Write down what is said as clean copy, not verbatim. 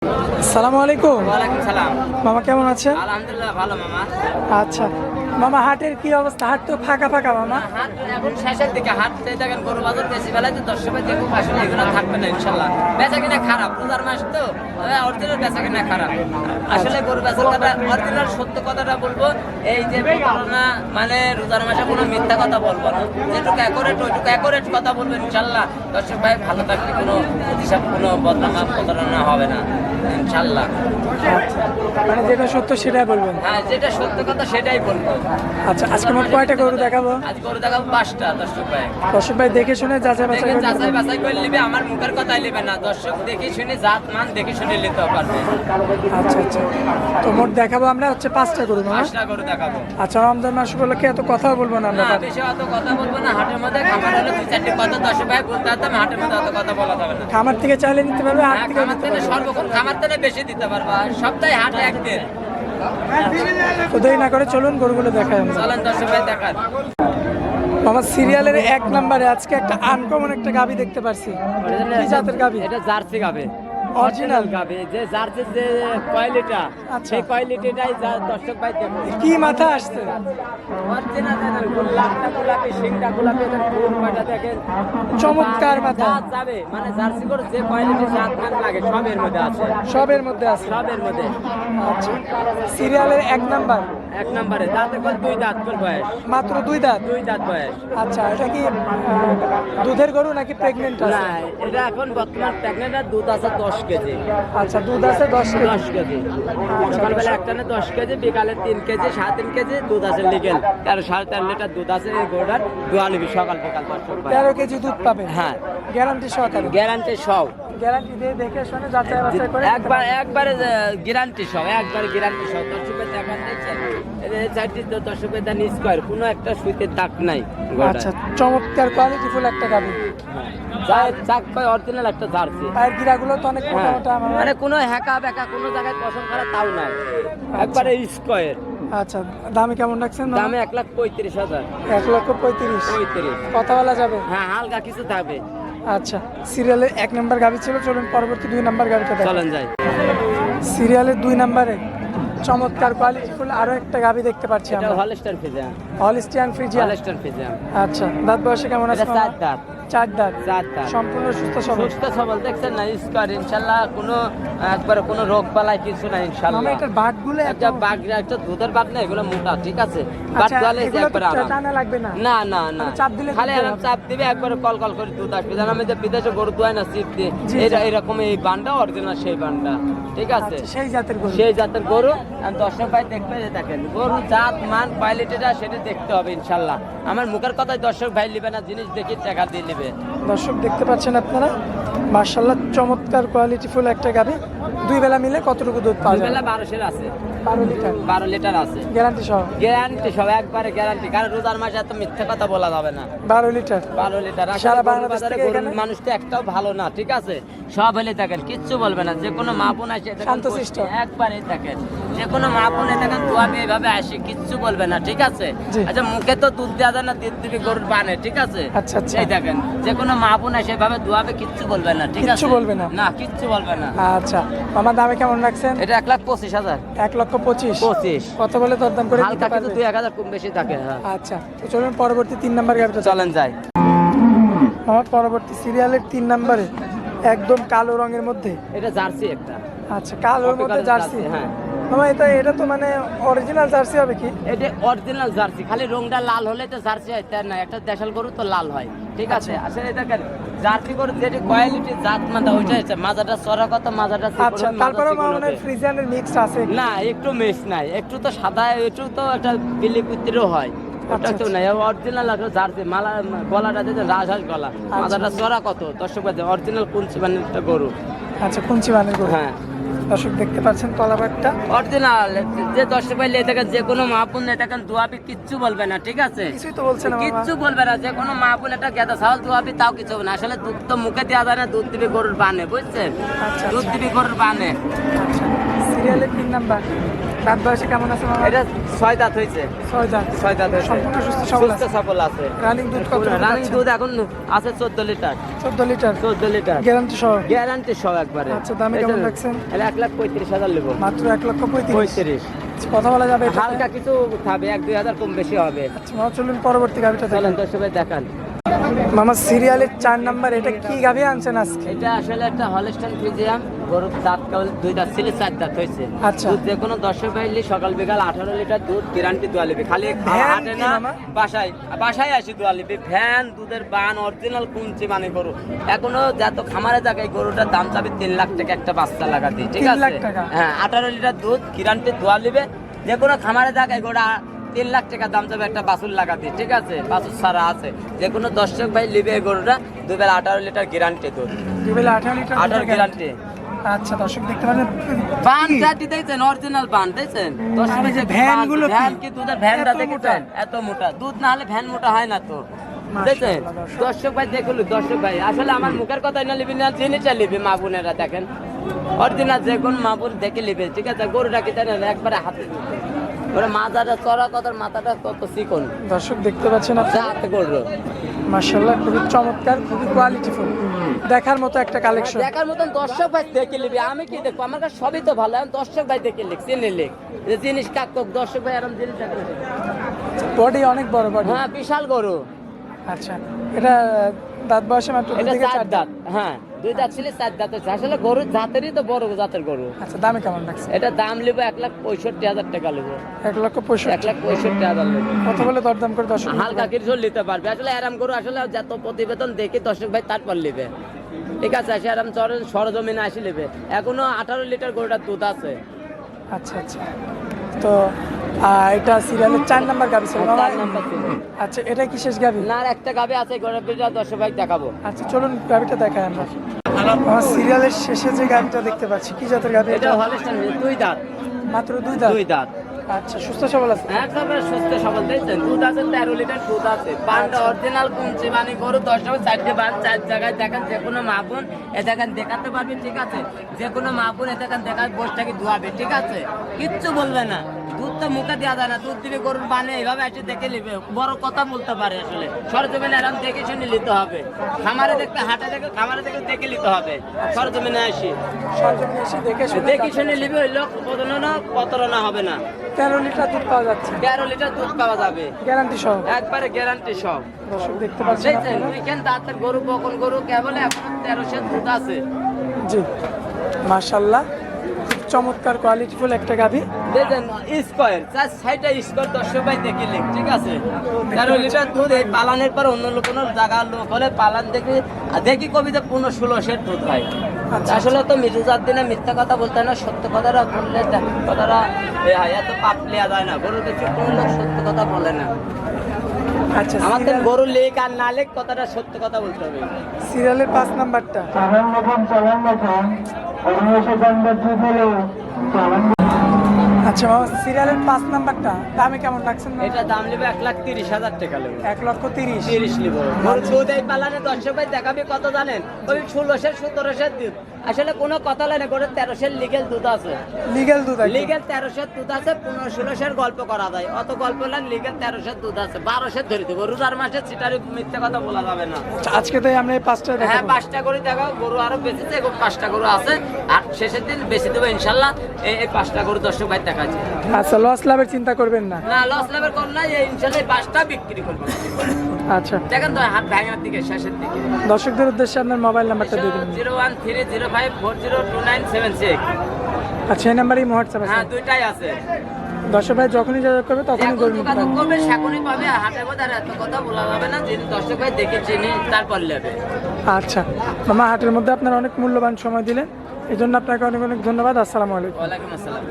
আসসালামু আলাইকুম। ওয়ালাইকুম সালাম। মামা কেমন আছেন? আলহামদুলিল্লাহ ভালো মামা। আচ্ছা মামা, হাটের কি অবস্থা? হাট তো ফাঁকা ফাঁকা মামা। হাট এখন শেষের দিকে, হাট দেখেন গরু বাজার বেশি বেলায় তো দর্শকের দেখুক, আসলে এগুলো থাকবে না ইনশাল্লাহ। বেচা কিনা খারাপ, রোজার মাস তো অরিজিনাল বেচা কিনা খারাপ। আসলে গরু বেচার কথা, অরিজিনাল সত্য কথাটা বলবো, এই যে প্রতারণা, মানে রোজার মাসে কোনো মিথ্যা কথা বলবো না, যেটুকু অ্যাকোরেট ওইটুকু অ্যাকোরেট কথা বলবো ইনশাল্লাহ। দর্শক ভাই ভালো থাকলে কোনো প্রতিশাপ, কোনো বদনামা প্রতারণা হবে না ইনশাল্লাহ। আচ্ছা, মানে যেটা সত্য সেটাই বলবেন। হ্যাঁ, যেটা সত্য কথা সেটাই বলবো। আচ্ছা, আজকে মোট কয়টা গরু দেখাবো? আজ গরু দেখাবো 5টা। দর্শক ভাই, দর্শক ভাই দেখে শুনে যাচাই বাছাই দেখে করে যাচাই নেবেন। বাছাই করে নেবে, আমার মুখের কথাই নেবে না। দর্শক দেখে শুনে, জাত মান দেখে শুনে নিতে পারবে। আচ্ছা আচ্ছা, তো মোট দেখাবো আমরা হচ্ছে 5টা গরু মামা। 5টা গরু দেখাবো। আচ্ছা, রমজান মাস উপলক্ষে এত কথা বলবো না আমরা। না, বেশি অত কথা বলবো না। হাটের মধ্যে খামার হলে 2-4টি কথা দর্শক ভাই বলতে হতাম, হাটের মধ্যে অত কথা বলা যাবে না। খামার থেকে চাইলে নিতে পারবে, হাট হ্যাঁ, থেকে খামার নিতে থেকে পারবে। সর্বক্ষণ খামার থেকে বেশি দিতে পারবা, সপ্তাহে হাটে একদিন। তো দেরি না করে চলুন গরুগুলো দেখাই আমরা। চলেন দর্শক ভাই দেখান। মামা, সিরিয়ালের 1 নম্বরে আজকে একটা আনকমন একটা গাবি দেখতে পারছি। কি জাতের গাবি? এটা জার্সি গাবে, অরিজিনাল গাবে। যে জার্সির যে কোয়ালিটিটা, আচ্ছা। সেই কোয়ালিটিটাই দর্শক ভাই দেখুন। কি মাথা আসছে? অরিজিনাল দেখেন, গোলাপটা গোলাপি, শিংটা গোলাপি, এদের ফুল কয়টা দেখেন, চমৎকার মাথা। জাত যাবে, মানে জার্সি করে যে কোয়ালিটি জাত মান লাগে সবের মধ্যে আছে, সবের মধ্যে আছে। সবের মধ্যে। আচ্ছা, সিরিয়ালের 1 নাম্বার, 1 নম্বরে দাঁতে কল 2 দাঁত কল বয়স, মাত্র 2 দাঁত। 2 দাঁত বয়স। আচ্ছা, এটা কি দুধের গরু নাকি প্রেগনেন্ট আছে? না, এটা এখন বর্তমান প্রেগনেন্ট, দুধ আছে 10 কেজি। আচ্ছা, দুধ আছে 10 কেজি। 10 কেজি। সকালবেলা একটানে 10 কেজি, বিকালে 3 কেজি, 3.5 কেজি দুধ আছে লিগেল। 13-13.5 লিটার দুধ আছে এই গরুটার। দোয়া নিবি সকাল বিকাল দর্শক ভাই। 13 কেজি দুধ পাবে। হ্যাঁ, গ্যারান্টি সহকারে। গ্যারান্টি সব। গ্যারান্টি দিয়ে দেখে শুনে যাচাই বাছাই করে একবারে গ্যারান্টি সব, একবারে গ্যারান্টি সব। দর্শকের দেখান দেখছেন, এই চারটি দর্শকের দান স্কোয়ার, কোনো একটা সুইতে দাগ নাই। আচ্ছা, চমৎকার কোয়ালিটিফুল একটা গাবি। চাক পায় অরিজিনাল একটা জার্সি। পায়ের গিরাগুলো তো অনেক মোটা মোটা আমার। মানে কোনো হ্যাকা ব্যাকা, কোনো জায়গায় পছন্দ করা তাও নাই, একবারে স্কোয়ার। আচ্ছা, দামে কেমন রাখছেন? দামে 1,35,000। 1,35,000। কথা বলা যাবে? হ্যাঁ, হালকা কিছু থাকবে। আচ্ছা, সিরিয়ালের 1 নাম্বার গাবি ছিল, চলুন পরবর্তী 2 নাম্বার গাবিটা দেখেন। চলেন যাই। সিরিয়ালের 2 নাম্বারে চমৎকার কোয়ালিটিফুল আরো একটা গাবি দেখতে পাচ্ছি এটা আমরা। Holstein Friesian, Holstein Friesian. Holstein Friesian. আচ্ছা, দাঁত বয়সে কেমন আছে? এটা 4 দাঁত। 4 দাঁত। 4 দাঁত। সম্পূর্ণ সুস্থ সবল। সুস্থ সবল দেখছেন না, স্কোয়ার ইনশাআল্লাহ। কোনো একবারে কোনো রোগ বালাই কিছু নাই ইনশাআল্লাহ। মামা, এটার বাটগুলো একটা বাঘ, একটা দুধের বাঘ না, এগুলো মোটা, ঠিক আছে। বাট আচ্ছা, দোয়ালে এগুলো তো একবারে আরাম। টানা লাগবে না? না না না, মানে চাপ দিলে খালি দুধ আরাম বের চাপ দিবে, একবারে কল কল করে দুধ আসবে। জানো আমি যে বিদেশে গরু দোয়াই না চিপ দিয়ে, জি, এরকম এই বান্ডা অরিজিনাল সেই বান্ডা, ঠিক আছে। আচ্ছা, সেই জাতের গরু। সেই জাতের গরু। আর দর্শক ভাই দেখবে যে দেখেন গরু জাত মান কোয়ালিটিটা সেটা দেখতে হবে ইনশাল্লাহ। আমার মুখের কথায় দর্শক ভাই নিবে না, জিনিস দেখি টাকা দিয়ে নিবে। দর্শক দেখতে পাচ্ছেন আপনারা, মাশাআল্লাহ চমৎকার কোয়ালিটিফুল একটা গাবি। 2 বেলা মিলে কতটুকু দুধ পাওয়া যায়? বেলা 12 আছে, 12 লিটার। 12 লিটার আছে। গ্যারান্টি সহ? গ্যারান্টি সব, একবারে গ্যারান্টি। কারণ রোজার মাসে এত মিথ্যে কথা বলা যাবে না। 12 লিটার। 12 লিটার। সারা আসলে বাংলাদেশ বাজারে থেকে গরুর এখানে? মানুষ তো একটাও ভালো না, ঠিক আছে। সব হলে দেখেন কিচ্ছু বলবে না, যে কোনো মা বোন আসে দেখেন শান্তশিষ্ট। একবারে দেখেন, যে কোনো মা বোন দেখেন দোয়াবে এইভাবে আসে, কিচ্ছু বলবে না, ঠিক আছে। জি। আচ্ছা, মুখে তো দুধ দেওয়া যায় না, দুধ দিবি গরুর বানে, ঠিক আছে। আচ্ছা, আচ্ছা। এই দেখেন, যে কোনো মা বোন আসে এভাবে দোয়াবে, কিচ্ছু বলবে না, ঠিক আছে। কিচ্ছু বলবে না? না, কিচ্ছু বলবে না। আচ্ছা, মামা দামে কেমন রাখছেন? এটা 1,25,000। 1,25,000। 25 কত বলে দরদাম করে হালকা দিতে কিন্তু পারবে? 2-1,000 কম বেশি থাকে। হ্যাঁ, আচ্ছা, তো চলুন পরবর্তী 3 নাম্বার গাবিটা চলেন। চলেন যাই। আমার পরবর্তী সিরিয়ালের 3 নাম্বারে একদম কালো রঙের মধ্যে। এটা জার্সি একটা। আচ্ছা, কালোর মধ্যে জার্সি। হ্যাঁ, মামা, এটা তো মানে অরিজিনাল জার্সি হবে কি? এটা অরিজিনাল জার্সি, খালি রংটা লাল হলে তো জার্সি হয়, তার না। একটা দেশাল গরু তো লাল হয়, ঠিক আছে। আসলে এটা জার্সি গরু যেটা কোয়ালিটি জাত মাথা, ওইটা হচ্ছে মাজাটা চড়া কত, মাজাটা চিকন আচ্ছা, হবে, তারপরে মাজা চিকন মানে হবে। ফ্রিজিয়ানের মিক্স আছে? না, একটু মিক্স নাই, একটু তো সাদা, একটু তো একটা বিলি কুত্তিরও হয়, ওটা আচ্ছা, তো নাই। অরিজিনাল একটা জার্সি, মালা গলাটা দিতে রাজহাঁস গলা, মাজাটা চড়া কত, দর্শক অরিজিনাল কুঞ্চি মানে একটা গরু। আচ্ছা, কুঞ্চি বানের গরু। হ্যাঁ, দর্শক দেখতে পাচ্ছেন তলাবাটটা অরিজিনাল। যে দর্শক ভাই লে দেখেন, যে কোনো মা বোন দেখেন দোয়াবি, কিচ্ছু বলবে না, ঠিক আছে। কিছুই তো বলছে না মামা। কিচ্ছু বলবে না, যে কোনো মা বোন একটা গেদা ছাগল দোয়াবি, তাও কিছু হবে না। আসলে দুধ তো মুখে দেওয়া যায় না, দুধ দিবি গরুর বানে, বুঝছেন। আচ্ছা, দুধ দিবি গরুর বানে। আচ্ছা, সিরিয়ালের 3 নাম্বার। দাঁত বয়সে কেমন আছে মামা? এটা 6 দাঁত হয়েছে। 6 দাঁত। 6 দাঁত হয়েছে। সম্পূর্ণ সুস্থ সবল সুস্থ আছে। সবল আছে। রানিং দুধ কত? রানিং দুধ এখন আছে 14 লিটার। 14 লিটার। 14 লিটার। গ্যারান্টি সহ। গ্যারান্টি সব একবারে। আচ্ছা, দামে কেমন রাখছেন? 1,35,000 নেব। মাত্র 1,35,000। 35। কথা বলা যাবে এটা? হালকা কিছু থাকবে, 1-2 হাজার কম বেশি হবে। আচ্ছা মামা, চলুন পরবর্তী গাভিটা চলেন দেখেন। দর্শক ভাই দেখান। মামা সিরিয়ালের 4 নাম্বার, এটা কি গাভি আনছেন আজকে? এটা আসলে একটা হলস্টাইন ফ্রিজিয়ান গরুর দাঁত কেবল 2 দাঁত ছিল, 4 দাঁত হয়েছে। আচ্ছা। দুধ যে কোনো দর্শক ভাইলি সকাল বিকাল 18 লিটার দুধ গ্যারান্টি দোয়া লিবি। খালি ভ্যান হাটে কি না, মামা? বাসায় আসি দোয়া লিবি। ভ্যান দুধের বান অরিজিনাল কুঞ্চি মানে গরু। এখনো যত খামারে থাকে গরুটার দাম চাবে 3 লাখ টাকা একটা বাচ্চা লাগাতে, ঠিক 3 আছে? লাখ টাকা? হ্যাঁ, 18 লিটার দুধ গ্যারান্টি দোয়া লিবে। যে কোনো খামারে থাকে গরুটা 3 লাখ টাকা দাম যাবে একটা বাছুর লাগাতে, ঠিক আছে? বাছুর ছাড়া আছে। যে কোনো দর্শক ভাই লিবে এই গরুটা, 2 বেলা 18 লিটার গ্যারান্টি দুধ। 2 বেলা 18 লিটার 18 গ্যারান্টি। আচ্ছা দর্শক দেখতে পারেন বান জাতি দেখছেন, অরিজিনাল বান দেখছেন? আর এই যে ভ্যানগুলো কি? ভ্যান কি দুধের ভ্যানটা এত দেখেছেন? এত মোটা দুধ না হলে ভ্যান মোটা হয় না তো, দেখছেন? মাশাআল্লাহ, দর্শক ভাই দেখুন, দর্শক ভাই আসলে আমার মুখের কথাই না লিবি না, জিনিসটা লিবি। মা বোনেরা দেখেন, অরিজিনাল যে কোন মা বোন দেখে লিবে, ঠিক আছে? গরুটা কি জানেন একবারে হাতে ওরা মাথাটা চড়া, কথার মাথাটা কত চিকন, দর্শক দেখতে পাচ্ছেন যা হাতে গরু। মাশাআল্লাহ, খুবই চমৎকার, খুবই কোয়ালিটিফুল, দেখার মতো একটা কালেকশন। দেখার মতন দর্শক ভাই দেখে লিবি। আমি কি দেখবো? আমার কাছে সবই তো ভালো, আমি দর্শক ভাই দেখে লিখ, চিনে লিখ যে জিনিস কাকক। দর্শক ভাই এরকম জিনিস দেখে। বডি অনেক বড় বডি। হ্যাঁ, বিশাল গরু। আচ্ছা, এটা দাঁত বয়সে মাত্র 2 এটা থেকে 4 4 দাঁত। হ্যাঁ, 2 দাঁত ছিল, 4 দাঁত হচ্ছে। আসলে গরুর জাতেরই তো বড় জাতের গরু। আচ্ছা, দামে কেমন রাখছে? এটা দাম লিব 1,65,000 টাকা লিব। 1,65,000। 1,65,000 লিব। কত বলে দরদাম করে দর্শক? হালকা কিছু নিতে পারবে। আসলে আরাম গরু আসলে যত প্রতিবেদন দেখি দর্শক ভাই তারপর লিবে, ঠিক আছে? আসে আরাম সরজমিনে আসি লিবে। এখনো 18 লিটার গরুটার দুধ আছে। আচ্ছা আচ্ছা, তো এটা সিরিয়ালের 4 নাম্বার গাভি ছিল মামা? 4 নাম্বার ছিল। আচ্ছা, এটা কি শেষ গাভি? না, আর একটা গাবে আছে, গরুর বিটা দর্শক ভাই দেখাবো। আচ্ছা, চলুন গাভিটা দেখাই আমরা। আমার সিরিয়ালের শেষে যে গাভিটা দেখতে পাচ্ছি, কি জাতের গাভি এটা এটা? হলস্টাইন 2 দাঁত। মাত্র 2 দাঁত? 2 দাঁত। আচ্ছা, সুস্থ সবল আছে? একবারে সুস্থ সবল দেখছেন। দুধ আছে 13 লিটার দুধ আছে। পানটা অরিজিনাল কুঞ্চি মানে গরু। 10 4টে বান 4 জায়গায় দেখেন। যে কোনো মা বোন এ দেখেন দেখাতে পারবে, ঠিক আছে? যে কোনো মা বোন এ দেখেন দেখায় বসটাকে ধোয়াবে, ঠিক আছে? কিচ্ছু বলবে না। দুধ তো মুখে দেওয়া যায় না, দুধ দিবে গরুর বানে, এইভাবে এসে দেখে নিবে। বড় কথা বলতে পারে আসলে। সরজমিনে এরকম দেখে শুনে নিতে হবে। খামারে দেখতে, হাটে দেখে, খামারে দেখে দেখে নিতে হবে। সরজমিনে আসি সরজমিনে এসে দেখে শুনে দেখে শুনে নিবে, হইলো প্রতারণা হবে না। 13 লিটার দুধ পাওয়া যাচ্ছে? 13 লিটার দুধ পাওয়া যাবে, গ্যারান্টি সহ? একবারে গ্যারান্টি সব। দর্শক দেখতে পাচ্ছেন দেখছেন আপনারা? উইকেন্ড দাঁতের গরু, বকন গরু, কেবল এখন 1300 দুধ আছে। জি, মাশাআল্লাহ, চমৎকার কোয়ালিটিফুল একটা গাভি। দেখেন স্কোয়ার 4 সাইডে স্কোয়ার দর্শক ভাই দেখে লিখ, ঠিক আছে? 13 লিটার দুধ। এই পালানের পর অন্য কোনো জায়গার লোক হলে পালান দেখি কবিতা 15-16 দুধ হয়। আচ্ছা, আসলে তো মিঠুজার দিনে মিথ্যা কথা বলতে হয় না, সত্য কথাটা বললে কথাটা এত পাপ নেওয়া যায় না। গরুর কিছু কোনো লোক সত্য কথা বলে না। আচ্ছা, আমাদের গরু লেখ আর না লেখ কথাটা সত্য কথা বলতে হবে। সিরিয়ালের 5 নাম্বারটা? আচ্ছা বাবা, সিরিয়ালের 5 নাম্বারটা দামে কেমন রাখছেন? এটা দাম নেবে 1,30,000 টাকা নেবে। 1,30,000। 30 নিব। গরুর দুধ এই পালানে দর্শক ভাই দেখাবে কত জানেন? ওই 1600-1700 দুধ। আসলে কোনো কথা লাগে না, গরুর 1300 লিগেল দুধ আছে। লিগ্যাল দুধ আছে? লিগেল 1300 দুধ আছে, 15-1600 গল্প করা যায়। অত গল্প না, লিগেল 1300 দুধ আছে। 1200 ধরে দেবো। রোজার মাসে চিটারি মিথ্যা কথা বলা যাবে না। আচ্ছা, আজকে তাই আমরা এই 5টা হ্যাঁ, দেখাবো? 5টা করে দেখাও। গরু আরো বেঁচেছে, এবং 5টা গরু আছে। আর শেষের দিন বেশি দেবো ইনশাল্লাহ। এই 5টা গরু দর্শক ভাই দেখাচ্ছি। আচ্ছা, লস লাভের চিন্তা করবেন না? না, লস লাভের কম নাই, এই ইনশাল্লাহ 5টা বিক্রি করবো। আচ্ছা, দেখেন তো হাত ভাঙার দিকে, শেষের দিকে। দর্শকদের উদ্দেশ্যে আপনার মোবাইল নাম্বারটা দিয়ে দিন। 01305402976। আচ্ছা, এই নাম্বারেই হোয়াটসঅ্যাপ আছে? হ্যাঁ, দুইটাই আছে। দর্শক ভাই যখনই যোগাযোগ করবে তখনই এখন গরু নিতে যোগাযোগ পারবে। করবে, সেখনই পাবে। হাটের মধ্যে আর এত কথা বলা যাবে না। যিনি দর্শক ভাই দেখে চিনি তারপর নেবে। আচ্ছা মামা, হাটের মধ্যে আপনার অনেক মূল্যবান সময় দিলেন, এই জন্য আপনাকে অনেক অনেক ধন্যবাদ। আসসালামু আলাইকুম। ওয়ালাইকুম আসসালাম।